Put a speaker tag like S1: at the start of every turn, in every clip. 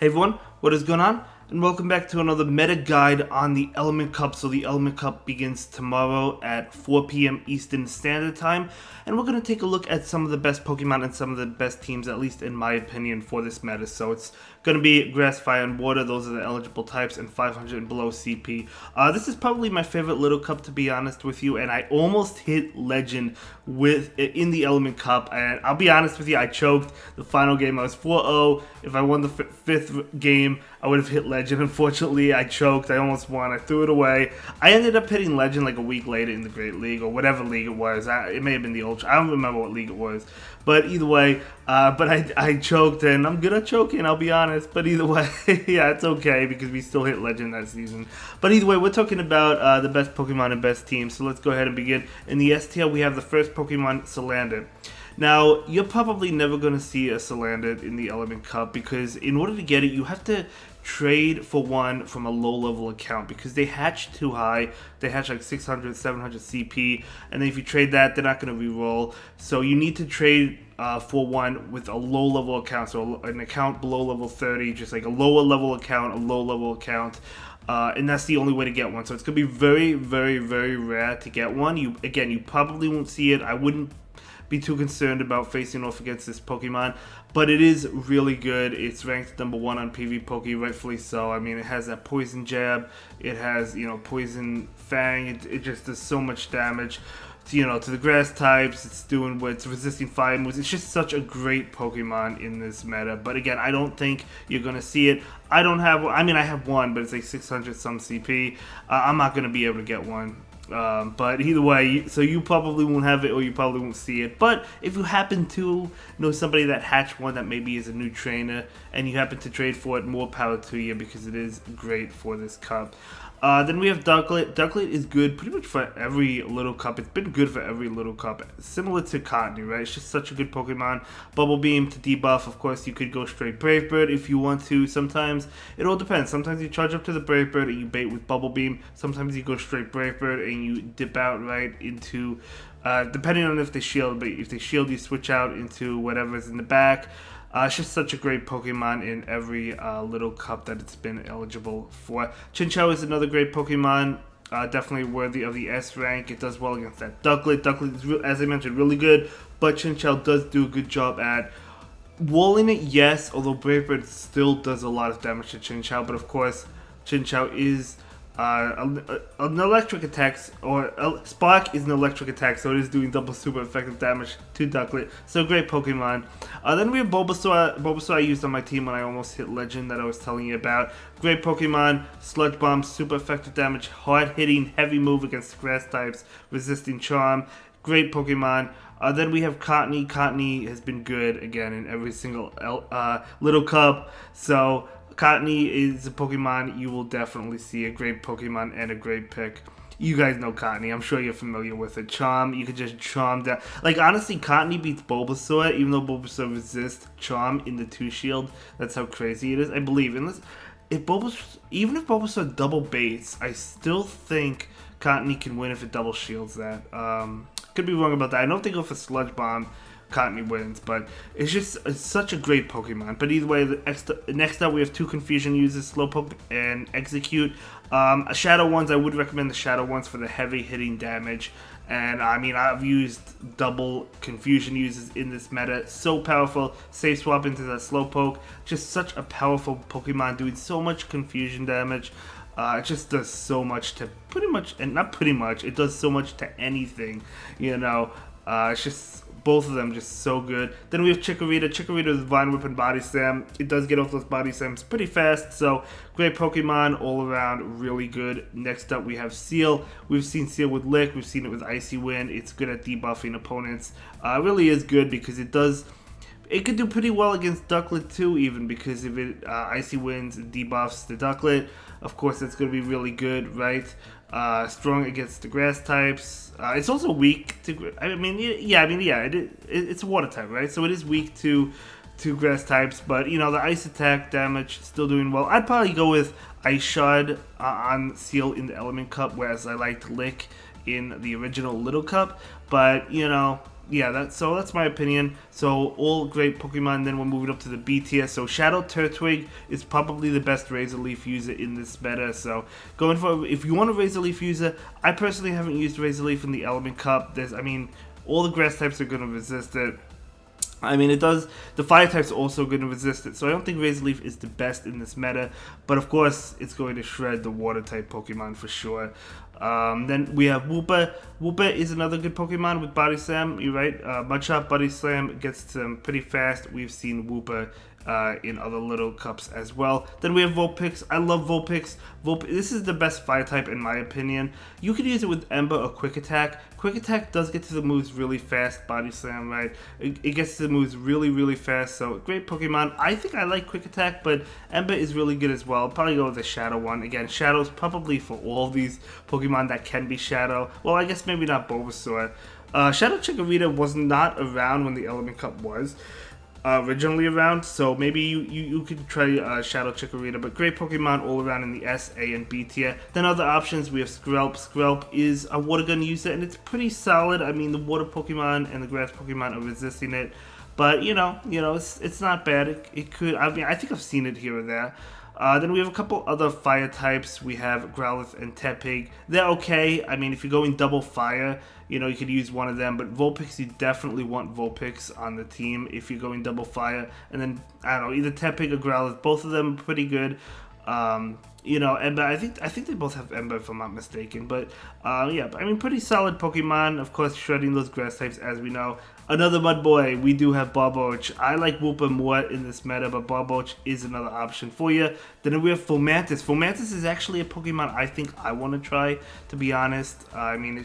S1: Hey everyone, what is going on? And welcome back to another meta guide on the Element Cup. So the Element Cup begins tomorrow at 4 p.m. Eastern Standard Time, and we're going to take a look at some of the best Pokemon and some of the best teams, at least in my opinion, for this meta. So it's going to be Grass, Fire, and Water. Those are the eligible types, and 500 and below CP. This is probably my favorite Little Cup, to be honest with you, and I almost hit Legend in the Element Cup, and I'll be honest with you, I choked the final game. I was 4-0. If I won the fifth game, I would have hit Legend. Unfortunately, I choked. I almost won. I threw it away. I ended up hitting Legend like a week later in the Great League, or whatever league it was. It may have been the Ultra. I don't remember what league it was. But either way, I choked, and I'm good at choking, I'll be honest. But either way, yeah, it's okay, because we still hit Legend that season. But either way, we're talking about the best Pokemon and best teams. So let's go ahead and begin. In the S tier, we have the first Pokemon, Salander. Now, you're probably never going to see a Salander in the Element Cup, because in order to get it, you have to trade for one from a low-level account, because they hatch too high. They hatch like 600, 700 CP, and then if you trade that, they're not going to reroll. So you need to trade for one with a low-level account, so an account below level 30, just like a lower-level account, a low-level account. And that's the only way to get one. So it's going to be very, very, very rare to get one. You probably won't see it. I wouldn't be too concerned about facing off against this Pokemon, but it is really good. It's ranked #1 on PvPoke, rightfully so. I mean, it has that Poison Jab, it has, Poison Fang, it just does so much damage, to the grass types. It's doing what it's resisting fire moves. It's just such a great Pokemon in this meta, but again, I don't think you're going to see it. I have one, but it's like 600 some CP. I'm not going to be able to get one. But either way, so you probably won't have it, or you probably won't see it. But if you happen to know somebody that hatched one that maybe is a new trainer, and you happen to trade for it, more power to you, because it is great for this cup. Then we have Ducklet. Ducklet is good pretty much for every Little Cup. It's been good for every Little Cup. Similar to Cottony, right? It's just such a good Pokemon. Bubble Beam to debuff. Of course, you could go straight Brave Bird if you want to. Sometimes, it all depends. Sometimes you charge up to the Brave Bird and you bait with Bubble Beam. Sometimes you go straight Brave Bird and you dip out right into, depending on if they shield. But if they shield, you switch out into whatever's in the back. It's just such a great Pokemon in every Little Cup that it's been eligible for. Chinchou is another great Pokemon, definitely worthy of the S rank. It does well against that Ducklet. Ducklet is, as I mentioned, really good, but Chinchou does do a good job at walling it, yes, although Brave Bird still does a lot of damage to Chinchou. But of course, Chinchou is an electric attack, or Spark is an electric attack, so it is doing double super effective damage to Ducklet. So great Pokemon. Then we have Bulbasaur. Bulbasaur I used on my team when I almost hit Legend that I was telling you about. Great Pokemon. Sludge Bomb, super effective damage, hard hitting, heavy move against grass types, resisting Charm. Great Pokemon. Then we have Cottony. Cottony has been good again in every single Little Cup. So Cottony is a Pokemon you will definitely see, a great Pokemon and a great pick. You guys know Cottony. I'm sure you're familiar with it. Charm, you could just Charm down. Like, honestly, Cottony beats Bulbasaur, even though Bulbasaur resists Charm in the 2-shield. That's how crazy it is, I believe. Even if Bulbasaur double baits, I still think Cottony can win if it double shields that. Could be wrong about that. I know if they go for Sludge Bomb, Cottony wins, but it's such a great Pokemon. But either way, next up we have two Confusion users, Slowpoke and Execute. Shadow ones, I would recommend the Shadow ones for the heavy hitting damage. And I mean, I've used double Confusion users in this meta. So powerful. Safe swap into that Slowpoke. Just such a powerful Pokemon doing so much Confusion damage. It just does so much to it does so much to anything, it's just both of them just so good. Then we have Chickarito. Chickarito is Vine Whip and Body Slam. It does get off those Body Slams pretty fast, so great Pokemon all around, really good. Next up we have Seal. We've seen Seal with Lick, we've seen it with Icy Wind. It's good at debuffing opponents. It really is good because it could do pretty well against Ducklet too, even because if it Icy Winds and debuffs the Ducklet, of course that's going to be really good, right? Strong against the grass types. It's also weak to. It's a water type, right? So it is weak to grass types, but the ice attack damage still doing well. I'd probably go with Ice Shard on Seal in the Element Cup, whereas I liked Lick in the original Little Cup. But yeah, that's my opinion. So all great Pokemon. Then we're moving up to the B tier. So Shadow Turtwig is probably the best Razor Leaf user in this meta. So going for, if you want a Razor Leaf user, I personally haven't used Razor Leaf in the Element Cup. I mean, all the grass types are going to resist it. I mean, it does. The fire types are also going to resist it, so I don't think Razor Leaf is the best in this meta. But of course, it's going to shred the water type Pokemon for sure. Then we have Wooper. Wooper is another good Pokemon with Body Slam. You're right. Mudshot Body Slam gets to them pretty fast. We've seen Wooper in other little cups as well. Then we have Vulpix. I love Vulpix. This is the best fire type in my opinion. You could use it with Ember or Quick Attack. Quick Attack does get to the moves really fast. Body Slam, right? It gets to the moves really fast. So great Pokemon. I think I like Quick Attack, but Ember is really good as well. I'll probably go with the Shadow one. Again, Shadow's probably for all these Pokemon that can be Shadow. Well, I guess maybe not Bulbasaur. Shadow Chickarito was not around when the Element Cup was originally around, so maybe you could try Shadow Chickarito, but great Pokemon all around in the S, A, and B tier. Then other options, we have Skrelp. Skrelp is a water gun user, and it's pretty solid. I mean, the water Pokemon and the grass Pokemon are resisting it, but you know, it's not bad. It could. I mean, I think I've seen it here or there. Then we have a couple other fire types. We have Growlithe and Tepig. They're okay. I mean, if you're going double fire, you could use one of them. But Vulpix, you definitely want Vulpix on the team if you're going double fire. And then, I don't know, either Tepig or Growlithe. Both of them are pretty good. Ember, I think they both have Ember if I'm not mistaken. But, yeah, I mean, pretty solid Pokemon. Of course, shredding those grass types, as we know. Another Mud Boy, we do have Barboach. I like Wooper more in this meta, but Barboach is another option for you. Then we have Fomantis. Fomantis is actually a Pokemon I think I want to try, to be honest. I mean,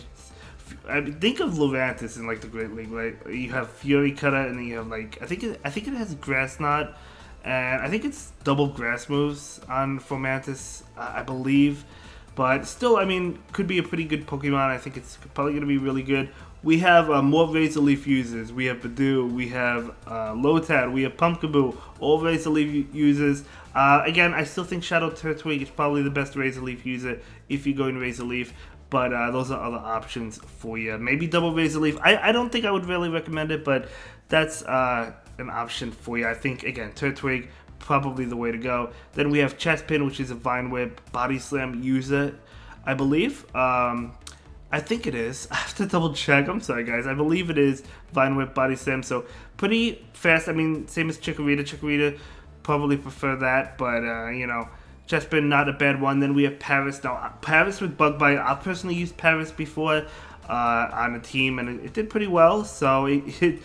S1: think of Lurantis in like the Great League, right? You have Fury Cutter, and then you have like I think it has Grass Knot, and I think it's double grass moves on Fomantis, I believe. But still, I mean, could be a pretty good Pokemon. I think it's probably going to be really good. We have more Razor Leaf users. We have Badoo, we have Lotad, we have Pumpkaboo, all Razor Leaf users. Again, I still think Shadow Turtwig is probably the best Razor Leaf user if you're going Razor Leaf. But those are other options for you. Maybe double Razor Leaf. I don't think I would really recommend it, but that's an option for you. I think, again, Turtwig, probably the way to go. Then we have Chespin, which is a Vine Whip Body Slam user, I believe. I think it is. I have to double check. I'm sorry, guys. I believe it is Vine Whip Body Slam. So pretty fast. I mean, same as Chickarito. Chickarito probably prefer that, but Chespin, not a bad one. Then we have Paris. Now, Paris with Bug Bite. I personally used Paris before on a team, and it did pretty well. So it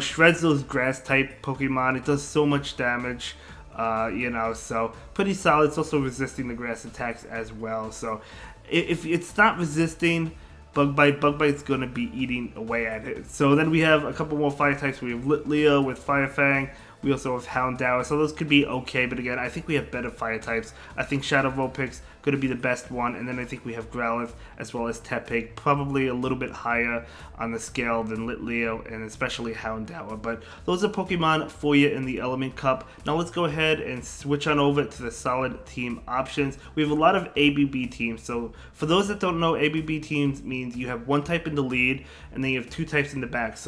S1: shreds those grass type Pokemon. It does so much damage. So pretty solid. It's also resisting the grass attacks as well. So if it's not resisting Bug Bite's going to be eating away at it. So then we have a couple more fire types. We have Litleo with Fire Fang. We also have Houndour. So those could be okay, but again, I think we have better fire types. I think Shadow Vulpix going to be the best one, and then I think we have Growlithe as well as Tepig, probably a little bit higher on the scale than Litleo and especially Houndour. But those are Pokemon for you in the Element Cup. Now let's go ahead and switch on over to the solid team options. We have a lot of ABB teams. So for those that don't know, ABB teams means you have one type in the lead and then you have two types in the back.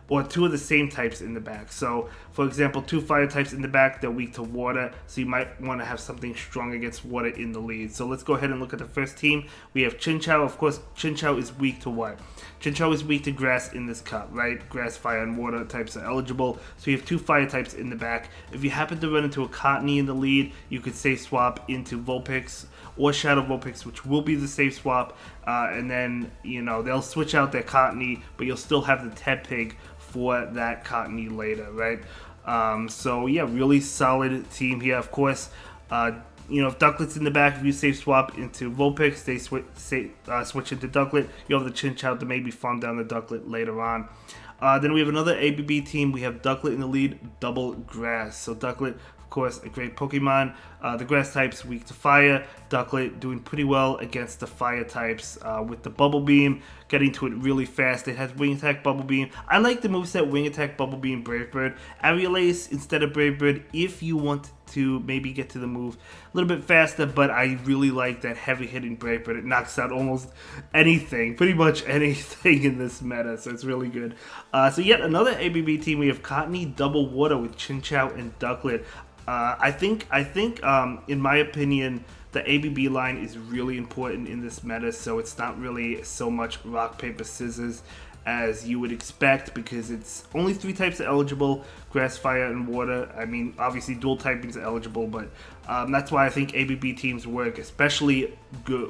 S1: Or two of the same types in the back. So, for example, two fire types in the back, they're weak to water, so you might want to have something strong against water in the lead. So let's go ahead and look at the first team. We have Chinchou. Of course, Chinchou is weak to what? Chinchou is weak to grass in this cup, right? Grass, fire, and water types are eligible. So you have two fire types in the back. If you happen to run into a Cottony in the lead, you could safe swap into Vulpix or Shadow Vulpix, which will be the safe swap. And then, they'll switch out their Cottony, but you'll still have the Tepig for that Cottony later, right? So yeah, really solid team here. Of course, if Ducklet's in the back, if you safe swap into Vulpix, they switch into Ducklet. You have the Chinchou to maybe farm down the Ducklet later on. Then we have another ABB team. We have Ducklet in the lead, double grass. So Ducklet, of course, a great Pokemon. The grass types weak to fire. Ducklet doing pretty well against the fire types with the Bubble Beam, getting to it really fast. It has Wing Attack, Bubble Beam. I like the moveset Wing Attack, Bubble Beam, Brave Bird. Aerial Ace instead of Brave Bird if you want to maybe get to the move a little bit faster, but I really like that heavy hitting break, but it knocks out almost anything, pretty much anything in this meta, so it's really good. So yet another ABB team, we have Cottony Double Water with Chinchou and Ducklet. I think, in my opinion, the ABB line is really important in this meta, so it's not really so much rock, paper, scissors as you would expect, because it's only 3 types are eligible: grass, fire, and water. I mean, obviously dual typings are eligible, but that's why I think ABB teams work especially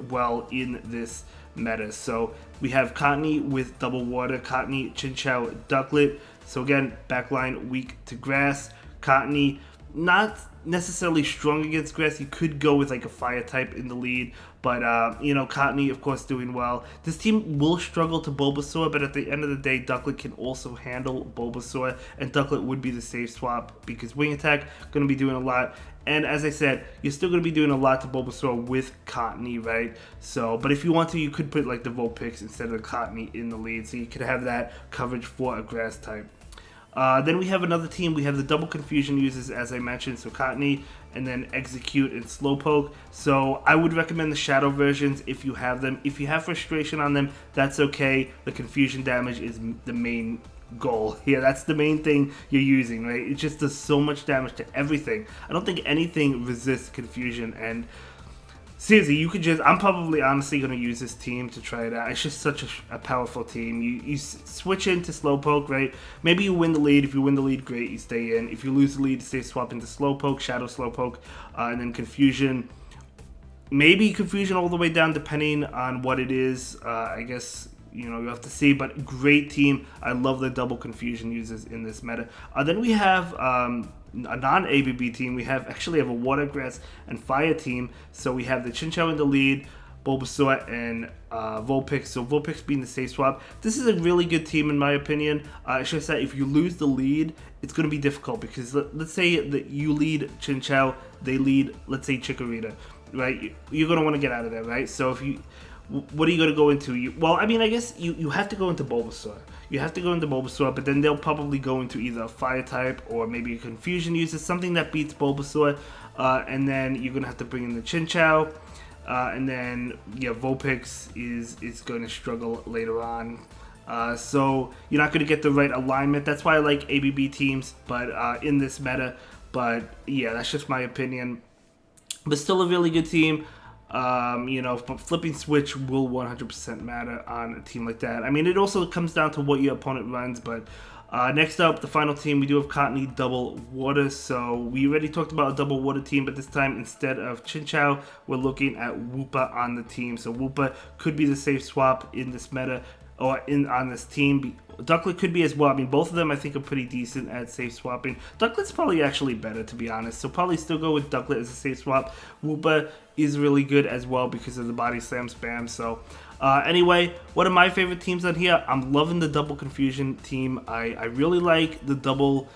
S1: well in this meta. So we have Cottony with Double Water, Cottony, Chinchou, Ducklet. So again, backline weak to grass. Cottony not necessarily strong against grass. You could go with like a fire type in the lead, but you know, Cottony of course doing well. This team will struggle to Bulbasaur, but at the end of the day, Ducklet can also handle Bulbasaur, and Ducklet would be the safe swap because wing attack going to be doing a lot. And as I said, you're still going to be doing a lot to Bulbasaur with Cottony, right? So, but if you want to, you could put like the Vulpix instead of Cottony in the lead, so you could have that coverage for a grass type. Then we have another team. We have the double confusion users, as I mentioned, so Cottony and then Execute and Slowpoke. So I would recommend the shadow versions if you have them. If you have frustration on them, that's okay. The confusion damage is the main goal here. That's the main thing you're using, right? It just does so much damage to everything. I don't think anything resists confusion, and seriously, you could just, I'm probably honestly going to use this team to try it out. It's just such a powerful team. You switch into Slowpoke, right? Maybe you win the lead. If you win the lead, great, you stay in. If you lose the lead, you stay swap into Slowpoke, Shadow Slowpoke, and then Confusion. Maybe Confusion all the way down, depending on what it is. I guess, you know, you have to see, but great team. I love the double confusion users in this meta. Then we have a non-ABB team. We actually have a water, grass, and fire team. So we have the Chinchou in the lead, Bulbasaur, and Vulpix. So Vulpix being the safe swap. This is a really good team in my opinion. It's just that if you lose the lead, it's going to be difficult because let's say that you lead Chinchou, they lead, let's say, Chickarito, right? You're going to want to get out of there, right? So if you, what are you going to go into? Well, I mean, I guess you have to go into Bulbasaur. You have to go into Bulbasaur, but then they'll probably go into either a fire type or maybe a confusion user, something that beats Bulbasaur, and then you're going to have to bring in the Chinchou, and then, yeah, Vulpix is going to struggle later on. So you're not going to get the right alignment. That's why I like ABB teams, but in this meta. But yeah, that's just my opinion. But still a really good team. You know, but flipping switch will 100% matter on a team like that. I mean, it also comes down to what your opponent runs, but next up, the final team, we do have Cottony Double Water. So we already talked about a Double Water team, but this time instead of Chinchou, we're looking at Woopa on the team. So Woopa could be the safe swap in this meta, or on this team. Ducklet could be as well. I mean, both of them I think are pretty decent at safe swapping. Ducklet's probably actually better, to be honest. So probably still go with Ducklet as a safe swap. Woopa is really good as well because of the body slam spam. So anyway, one of my favorite teams on here, I'm loving the double confusion team. I really like the double,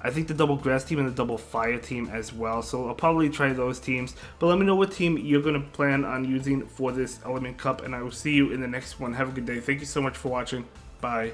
S1: I think the double grass team and the double fire team as well. So I'll probably try those teams. But let me know what team you're going to plan on using for this Element Cup. And I will see you in the next one. Have a good day. Thank you so much for watching. Bye.